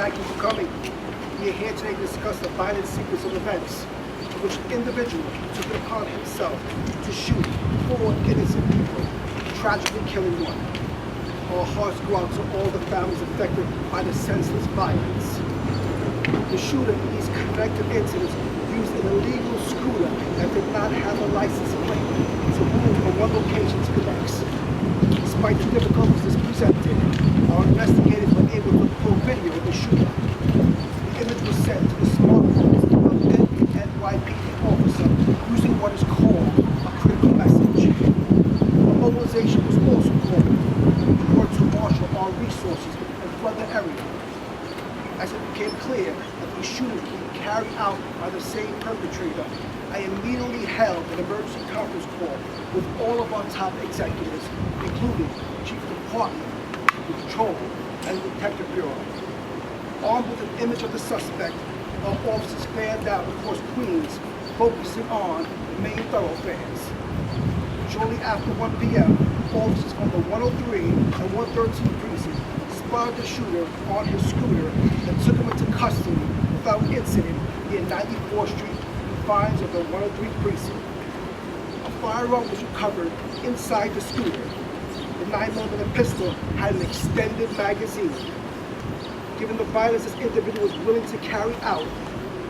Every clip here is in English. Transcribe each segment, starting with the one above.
Thank you for coming. We are here today to discuss the violent sequence of events in which an individual took it upon himself to shoot 4 innocent people, tragically killing one. Our hearts go out to all the families affected by the senseless violence. The shooter in these connected incidents used an illegal scooter that did not have a license plate to move from one location to the next. Despite the difficulties this presented, our investigators were able to pull video of the shooter. The image was sent to the smartphones of an NYPD officer using what is called a critical message. A mobilization was also called in order to marshal our resources and flood the area. As it became clear that the shooting was being carried out by the same perpetrator, I immediately held an emergency conference call with all of our top executives, including the Chief of Department, the Patrol, and the Detective Bureau. Armed with an image of the suspect, our officers fanned out across Queens, focusing on the main thoroughfares. Shortly after 1 p.m., officers from the 103 and 113 precinct spotted the shooter on his scooter and took him into custody without incident near 94th Street, confines of the 103 precinct. A firearm was recovered inside the scooter. The 9mm pistol had an extended magazine. Given the violence this individual was willing to carry out,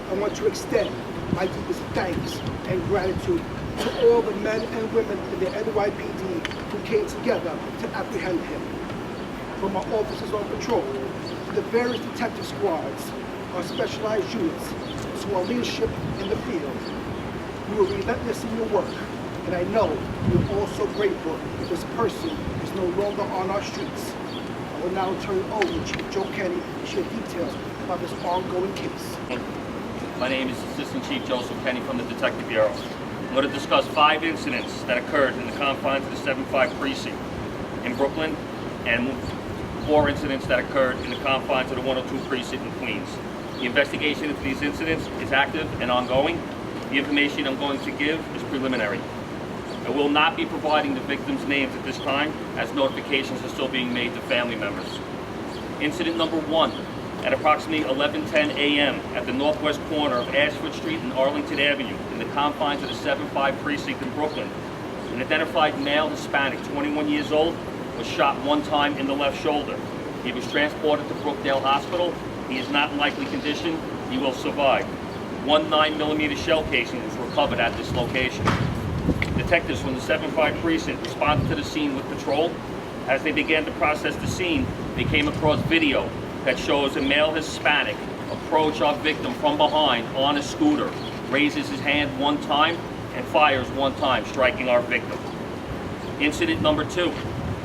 I want to extend my deepest thanks and gratitude to all the men and women in the NYPD who came together to apprehend him. From our officers on patrol, to the various detective squads, our specialized units, to our leadership in the field. You were relentless in your work, and I know you're also grateful that this person is no longer on our streets. I will now turn it over to Chief Joe Kenny to share details about this ongoing case. My name is Assistant Chief Joseph Kenny from the Detective Bureau. I'm going to discuss 5 incidents that occurred in the confines of the 75 precinct in Brooklyn and 4 incidents that occurred in the confines of the 102 precinct in Queens. The investigation into these incidents is active and ongoing. The information I'm going to give is preliminary. I will not be providing the victims' names at this time, as notifications are still being made to family members. Incident number 1, at approximately 11:10 a.m. at the northwest corner of Ashford Street and Arlington Avenue in the confines of the 75 precinct in Brooklyn, an identified male Hispanic, 21 years old, was shot 1 time in the left shoulder. He was transported to Brookdale Hospital. He is not in likely condition. He will survive. 1 9mm shell casing was recovered at this location. Detectives from the 75 precinct responded to the scene with patrol. As they began to process the scene, they came across video that shows a male Hispanic approach our victim from behind on a scooter, raises his hand 1 time, and fires 1 time, striking our victim. Incident number 2.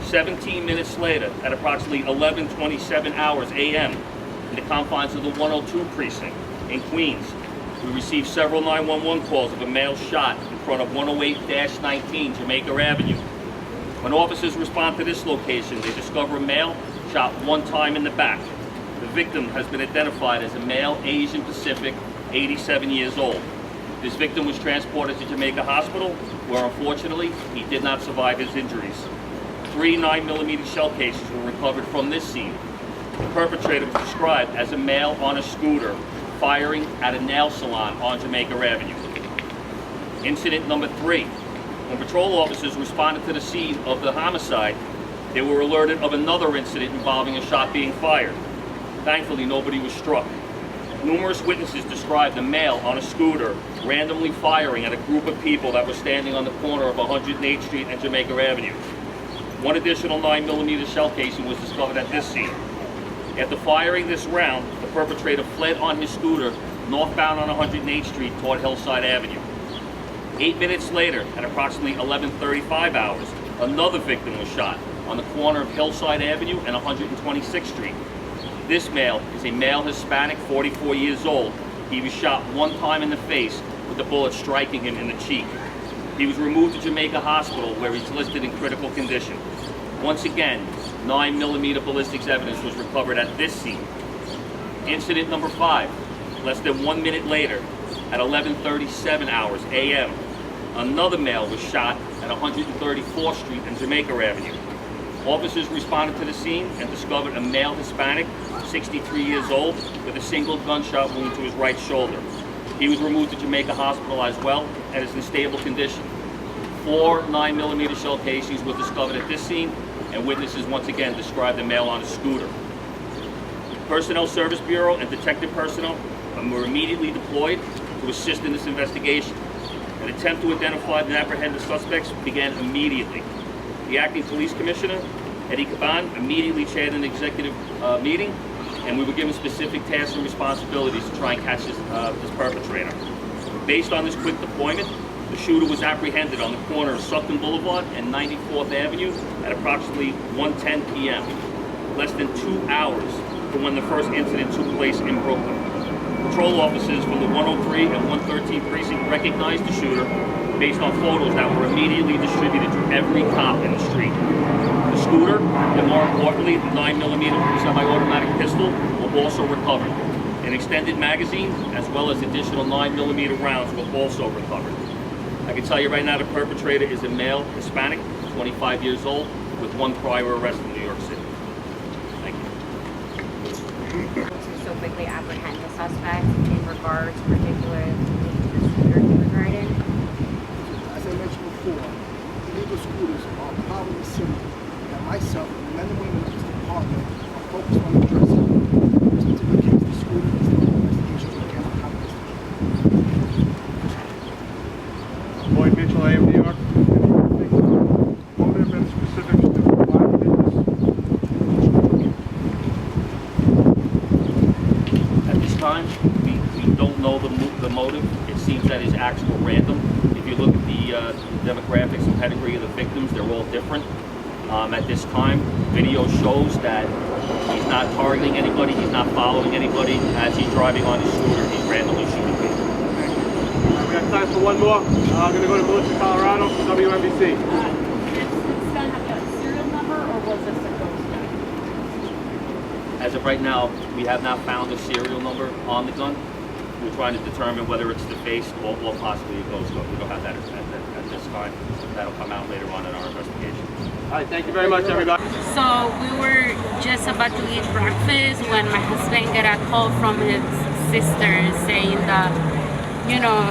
17 minutes later, at approximately 11:27 hours a.m., in the confines of the 102 precinct in Queens, we received several 911 calls of a male shot in front of 108-19 Jamaica Avenue. When officers respond to this location, they discover a male shot 1 time in the back. The victim has been identified as a male Asian Pacific, 87 years old. This victim was transported to Jamaica Hospital, where unfortunately he did not survive his injuries. 3 9mm shell cases were recovered from this scene. The perpetrator was described as a male on a scooter firing at a nail salon on Jamaica Avenue. Incident number 3. When patrol officers responded to the scene of the homicide, they were alerted of another incident involving a shot being fired. Thankfully, nobody was struck. Numerous witnesses described a male on a scooter randomly firing at a group of people that were standing on the corner of 108th Street and Jamaica Avenue. 1 additional 9mm shell casing was discovered at this scene. After firing this round, the perpetrator fled on his scooter northbound on 108th Street toward Hillside Avenue. 8 minutes later, at approximately 11:35 hours, another victim was shot on the corner of Hillside Avenue and 126th Street. This male is a male Hispanic, 44 years old. He was shot 1 time in the face with a bullet striking him in the cheek. He was removed to Jamaica Hospital, where he's listed in critical condition. Once again, 9mm ballistics evidence was recovered at this scene. Incident number 5, less than 1 minute later, at 11:37 hours a.m., another male was shot at 134th Street and Jamaica Avenue. Officers responded to the scene and discovered a male Hispanic, 63 years old, with a single gunshot wound to his right shoulder. He was removed to Jamaica Hospital as well and is in stable condition. 4 9mm shell casings were discovered at this scene, and witnesses once again described the male on a scooter. Personnel Service Bureau and detective personnel were immediately deployed to assist in this investigation. An attempt to identify and apprehend the suspects began immediately. The acting police commissioner, Eddie Caban, immediately chaired an executive meeting, and we were given specific tasks and responsibilities to try and catch this perpetrator. Based on this quick deployment, the shooter was apprehended on the corner of Sutton Boulevard and 94th Avenue at approximately 1:10 p.m., less than 2 hours from when the first incident took place in Brooklyn. Patrol officers from the 103 and 113 precinct recognized the shooter based on photos that were immediately distributed to every cop in the street. The scooter, and more importantly, the 9mm semi-automatic pistol, were also recovered. An extended magazine, as well as additional 9mm rounds, were also recovered. I can tell you right now the perpetrator is a male Hispanic, 25 years old, with 1 prior arrest in New York City. Thank you. To so quickly apprehend the suspect in regards particularly to the scooter he was riding? As I mentioned before, illegal scooters are a problem in the city, and myself and the men and women of this department are focused on addressing it. In this particular case, the scooter is still under investigation to account of companies. Lloyd Mitchell, AM New York. What would have been specifics to provide witness? At this time, we don't know the motive. It seems that his acts were random. If you look at the demographics and pedigree of the victims, they're all different. At this time, video shows that he's not targeting anybody, he's not following anybody. As he's driving on his scooter, he's randomly shooting people. We have time for one more. I'm going to go to Melissa, Colorado, WNBC. Is this gun have a serial number, or was this a ghost gun? As of right now, we have not found a serial number on the gun. We're trying to determine whether it's defaced or possibly a ghost gun. We don't have that at this time. That'll come out later on in our investigation. All right, thank you very much, everybody. So we were just about to eat breakfast when my husband got a call from his sister saying that, you know,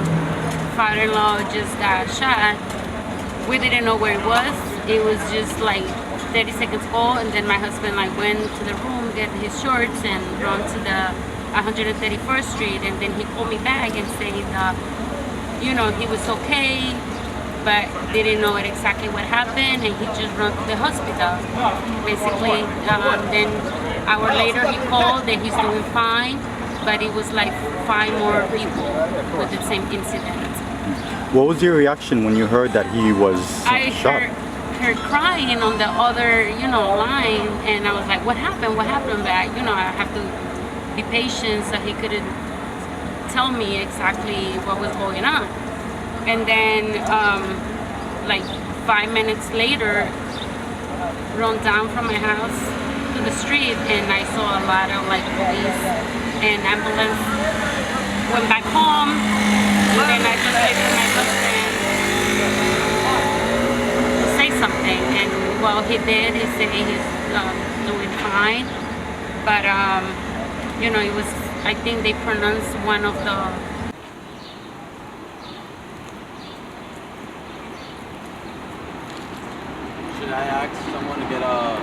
father-in-law just got shot. We didn't know where it was. It was just like 30 seconds call, and then my husband like went to the room, get his shorts, and run to the 131st Street, and then he called me back and said that, you know, he was okay, but didn't know exactly what happened, and he just ran to the hospital, basically. Then an hour later he called that he's doing fine, but it was like 5 more people with the same incident. What was your reaction when you heard that he was shot? I heard crying on the other, you know, line, and I was like, what happened? What happened? But, you know, I have to be patient, so he couldn't tell me exactly what was going on. And then, like 5 minutes later, run down from my house to the street, and I saw a lot of like police and ambulance. Went back home, and then I just waited for my husband to say something. And well, he did. He said he's doing fine, but you know, it was. I think they pronounced one of the. Should I ask someone to get a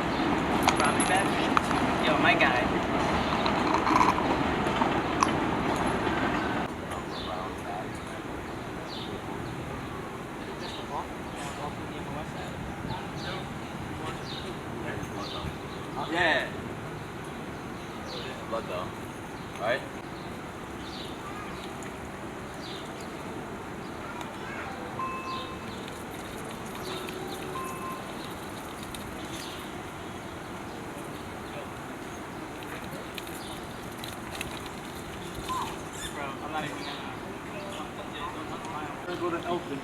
Robbie badge? Yo, my guy. Yeah. Blood though. Alright? I'm not even gonna go to Elton. We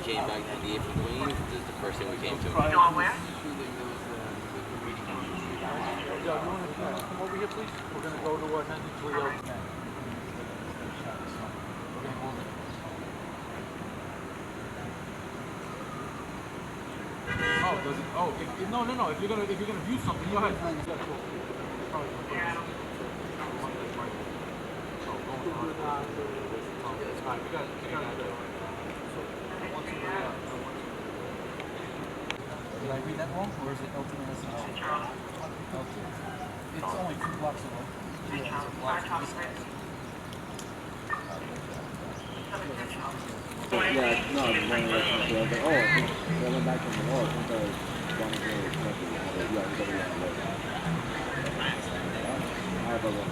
came back to the from Queens. This is the first thing we came to. You know where? Come over here, please. We're gonna go to Henry. does it? Oh, no. If you're gonna view something, go ahead. Did I read that wrong, or is it Elton and Elton? Okay. It's only 2 blocks away. Yeah, it's a block from this house. Yeah, no, I was running away from the door. I was like, oh, I think I went back from the wall. I think I was running away with something. I was like, yeah, we gotta run away. I have a look.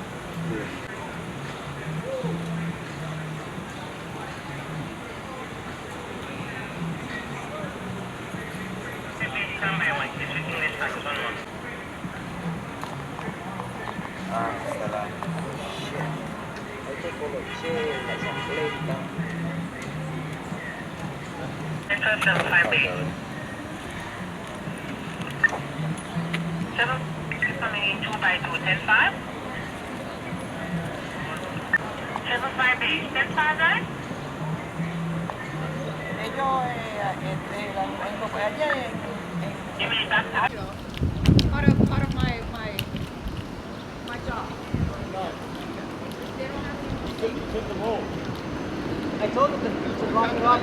Part of my job. They don't have to. I told them to lock it up.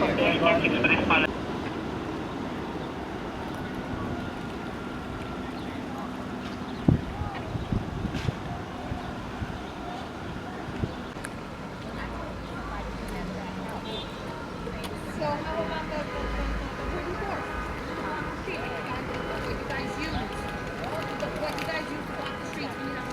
So how about the wooden fork? What you guys use? What you guys use to block the streets when you have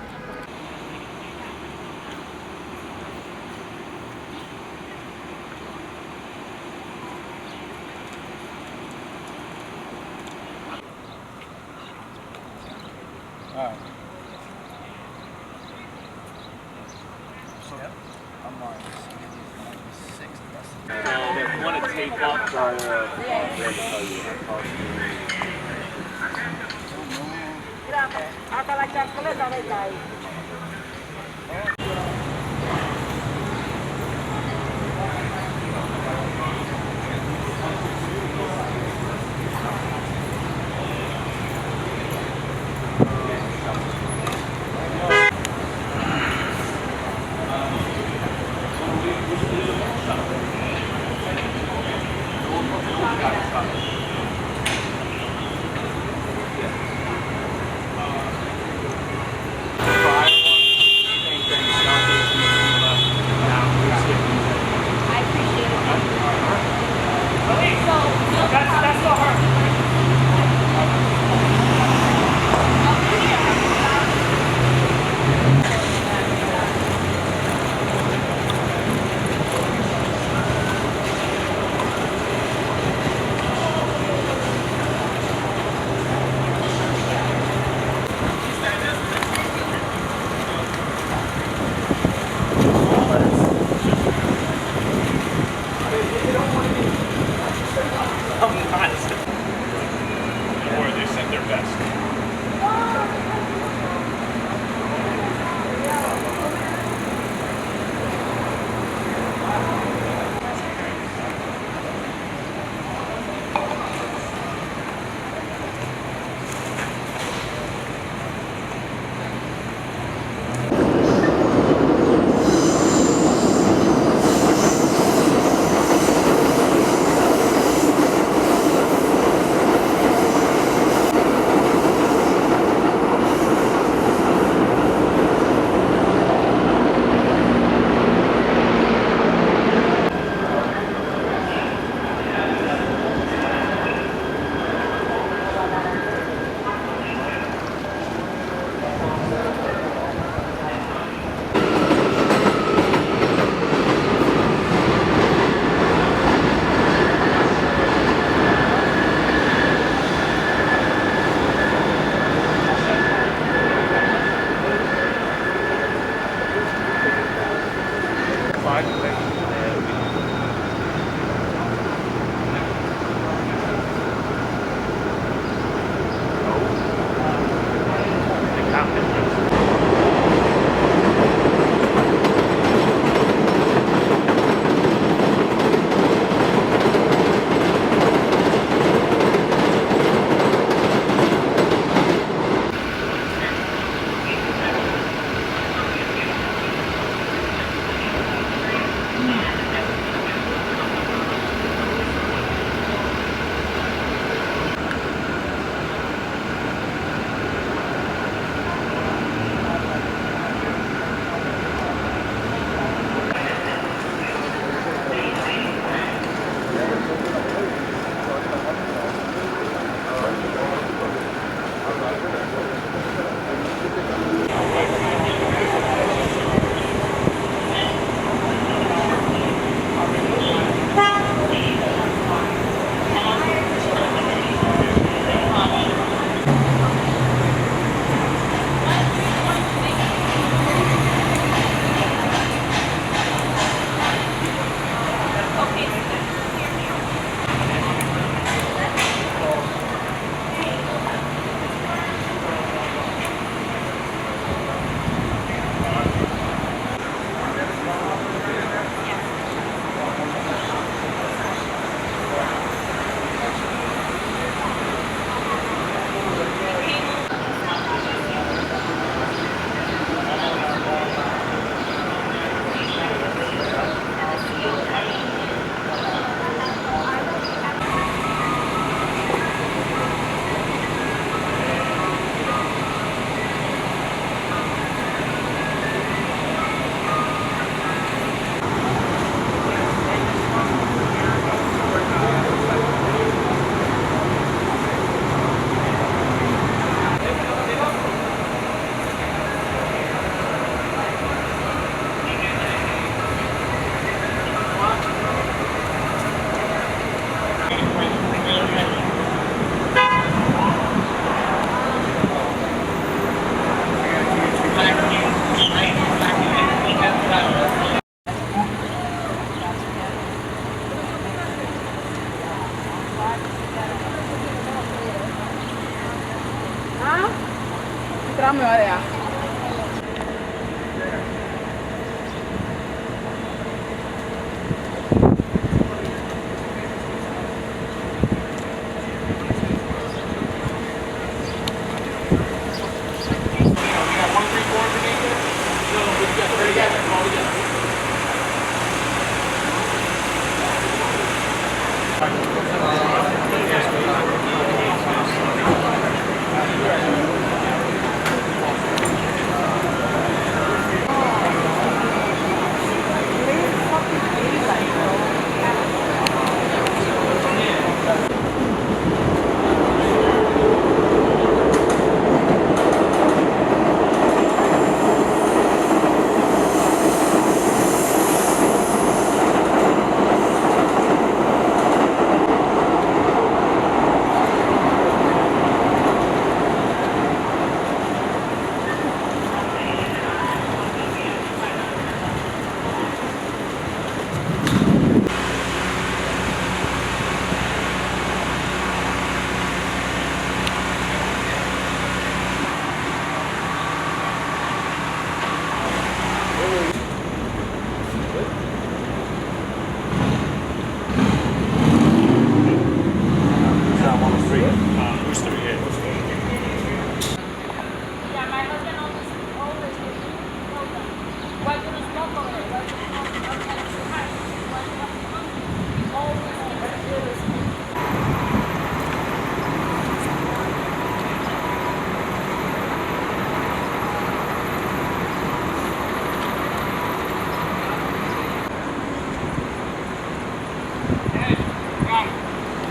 Alright. So, I'm on 6. If you want to take off, Same thing.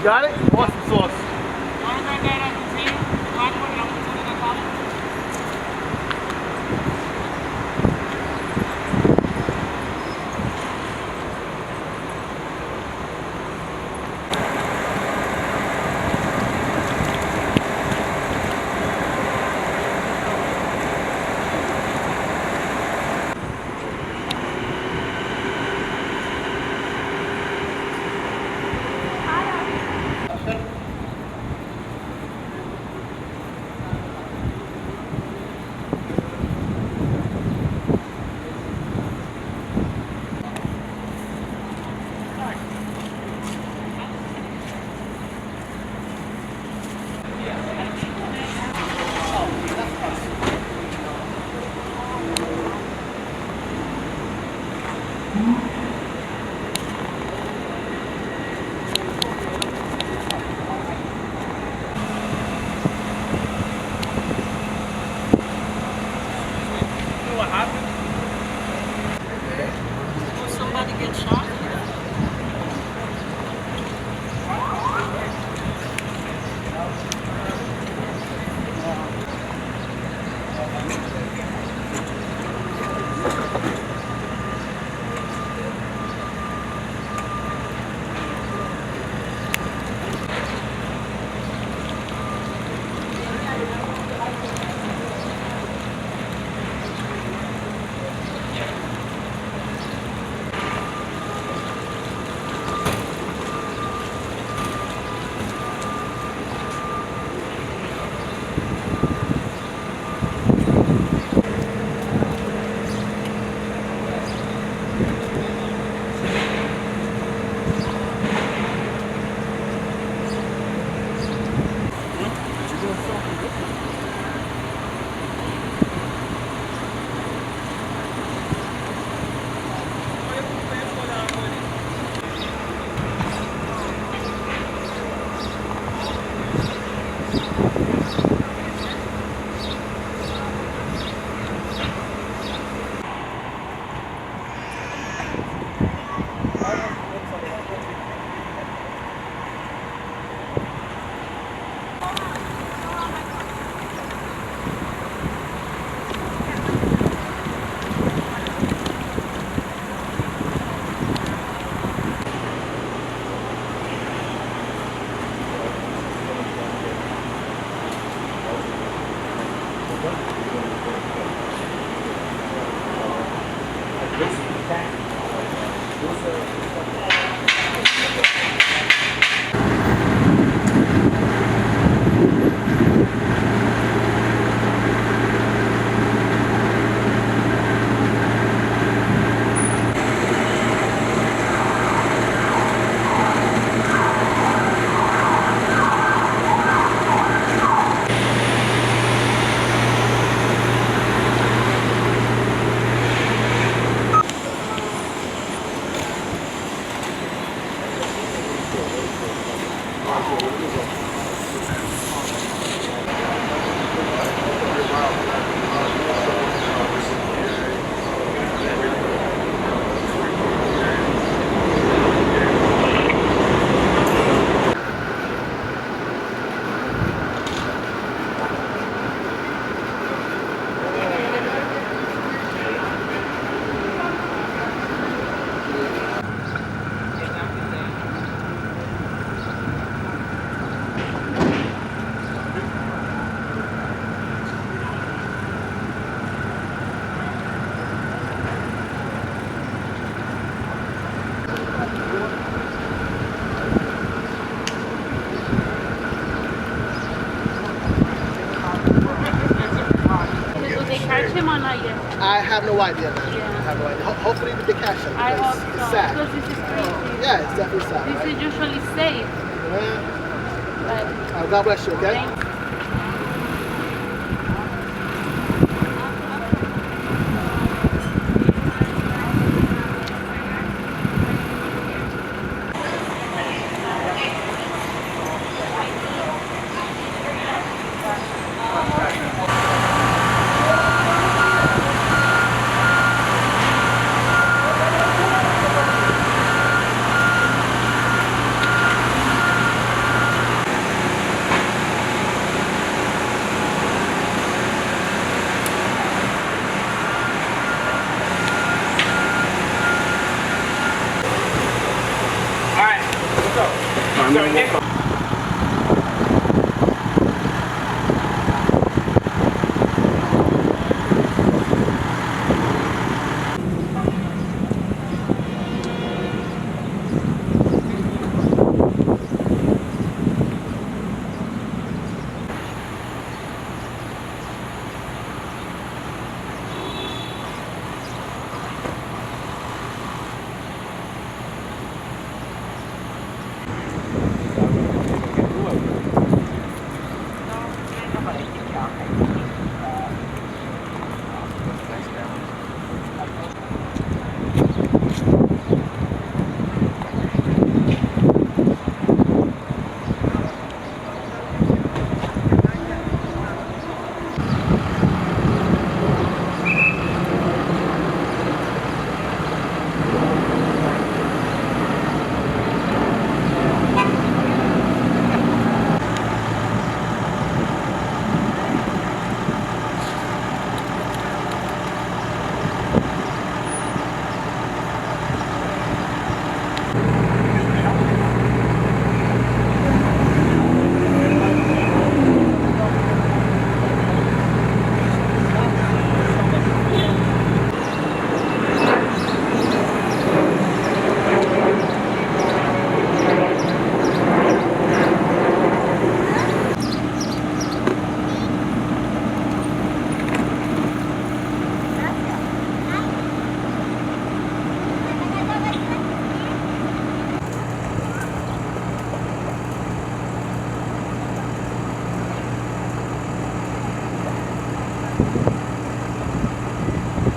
Got it? Awesome sauce. charge him or not yet? I have no idea, man. Yeah. I have no idea. Hopefully they catch him. I Because hope it's so, sad. because this is crazy. Yeah, it's definitely sad. This right? is usually safe, Yeah. but God bless you, okay? thanks.